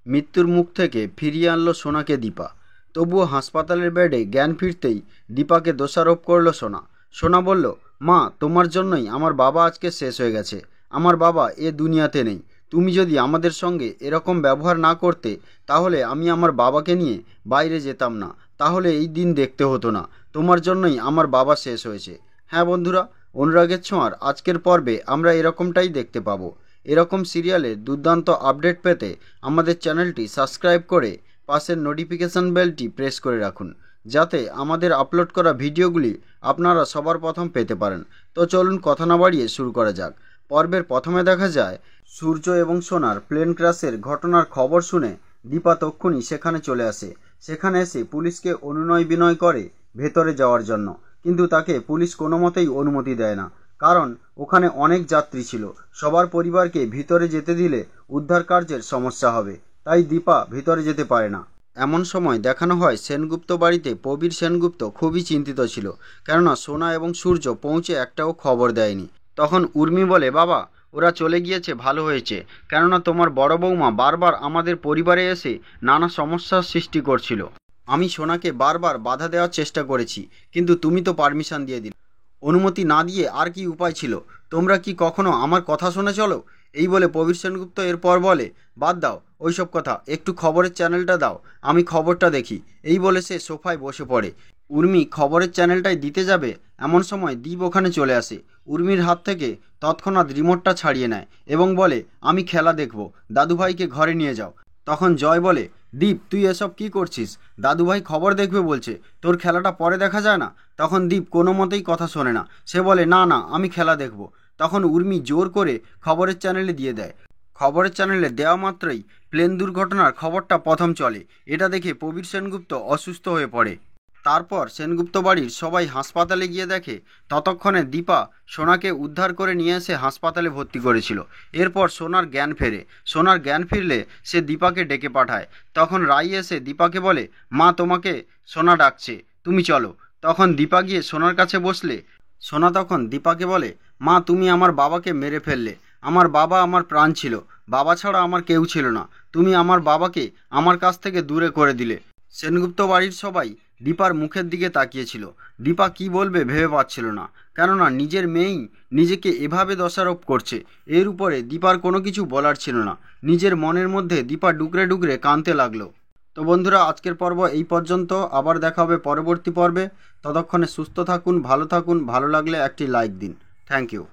মৃত্যুর মুখ থেকে ফিরিয়ে আনলো সোনাকে দীপা। তবুও হাসপাতালের বেডে জ্ঞান ফিরতেই দীপাকে দোষারোপ করলো সোনা। সোনা বলল, মা তোমার জন্যই আমার বাবা আজকে শেষ হয়ে গেছে। আমার বাবা এ দুনিয়াতে নেই। তুমি যদি আমাদের সঙ্গে এরকম ব্যবহার না করতে তাহলে আমি আমার বাবাকে নিয়ে বাইরে যেতাম না, তাহলে এই দিন দেখতে হতো না। তোমার জন্যই আমার বাবা শেষ হয়েছে। হ্যাঁ বন্ধুরা, অনুরাগের ছোঁয়ার আজকের পর্বে আমরা এরকমটাই দেখতে পাবো। এরকম সিরিয়ালের দুর্দান্ত আপডেট পেতে আমাদের চ্যানেলটি সাবস্ক্রাইব করে পাশের নোটিফিকেশান বেলটি প্রেস করে রাখুন, যাতে আমাদের আপলোড করা ভিডিওগুলি আপনারা সবার প্রথম পেতে পারেন। তো চলুন কথা না বাড়িয়ে শুরু করা যাক। পর্বের প্রথমে দেখা যায় সূর্য এবং সোনার প্লেন ক্র্যাশের ঘটনার খবর শুনে দীপা তক্ষুনি সেখানে চলে আসে। সেখানে এসে পুলিশকে অনুনয় বিনয় করে ভেতরে যাওয়ার জন্য, কিন্তু তাকে পুলিশ কোনো মতেই অনুমতি দেয় না। কারণ ওখানে অনেক যাত্রী ছিল, সবার পরিবারকে ভিতরে যেতে দিলে উদ্ধার কার্যের সমস্যা হবে, তাই দীপা ভিতরে যেতে পারে না। এমন সময় দেখানো হয় সেনগুপ্ত বাড়িতে প্রবীর সেনগুপ্ত খুবই চিন্তিত ছিল, কেননা সোনা এবং সূর্য পৌঁছে একটাও খবর দেয়নি। তখন উর্মি বলে, বাবা ওরা চলে গিয়েছে ভালো হয়েছে, কেননা তোমার বড় বৌমা বারবার আমাদের পরিবারে এসে নানা সমস্যার সৃষ্টি করছিল। আমি সোনাকে বারবার বাধা দেওয়ার চেষ্টা করেছি, কিন্তু তুমি তো পারমিশন দিয়ে দিলে। অনুমতি না দিয়ে আর কি উপায় ছিল? তোমরা কি কখনো আমার কথা শুনে চলো? এই বলে প্রবীর সেনগুপ্ত এরপর বলে, বাদ দাও ওইসব কথা, একটু খবরের চ্যানেলটা দাও, আমি খবরটা দেখি। এই বলে সে সোফায় বসে পড়ে। উর্মি খবরের চ্যানেলটাই দিতে যাবে, এমন সময় দীপ ওখানে চলে আসে। উর্মির হাত থেকে তৎক্ষণাৎ রিমোটটা ছাড়িয়ে নেয় এবং বলে, আমি খেলা দেখব, দাদুভাইকে ঘরে নিয়ে যাও। তখন জয় বলে, দীপ তুই এসব কি করছিস? দাদুভাই খবর দেখবে বলছে, তোর খেলাটা পরে দেখা যায় না? তখন দীপ কোনো মতেই কথা শোনে না, সে বলে, না না আমি খেলা দেখব। তখন উর্মি জোর করে খবরের চ্যানেলে দিয়ে দেয়। খবরের চ্যানেলে দেওয়া মাত্রই প্লেন দুর্ঘটনার খবরটা প্রথম চলে। এটা দেখে প্রবীর সেনগুপ্ত অসুস্থ হয়ে পড়ে। তারপর সেনগুপ্ত বাড়ির সবাই হাসপাতালে গিয়ে দেখে ততক্ষণে দীপা সোনাকে উদ্ধার করে নিয়ে এসে হাসপাতালে ভর্তি করেছিল। এরপর সোনার জ্ঞান ফেরে। সোনার জ্ঞান ফিরলে সে দীপাকে ডেকে পাঠায়। তখন রাই এসে দীপাকে বলে, মা তোমাকে সোনা ডাকছে, তুমি চলো। তখন দীপা গিয়ে সোনার কাছে বসলে সোনা তখন দীপাকে বলে, মা তুমি আমার বাবাকে মেরে ফেললে। আমার বাবা আমার প্রাণ ছিল, বাবা ছাড়া আমার কেউ ছিল না। তুমি আমার বাবাকে আমার কাছ থেকে দূরে করে দিলে। সেনগুপ্ত বাড়ির সবাই দীপার মুখের দিকে তাকিয়েছিল। দীপা কি বলবে ভেবে পাচ্ছিল না, কেননা নিজের মেয়েই নিজেকে এভাবে দোষারোপ করছে। এর উপরে দীপার কোনো কিছু বলার ছিল না। নিজের মনের মধ্যে দীপা ডুকরে ডুকরে কাঁদতে লাগলো। তো বন্ধুরা, আজকের পর্ব এই পর্যন্ত। আবার দেখা হবে পরবর্তী পর্বে। ততক্ষণে সুস্থ থাকুন, ভালো থাকুন। ভালো লাগলে একটি লাইক দিন। Thank you.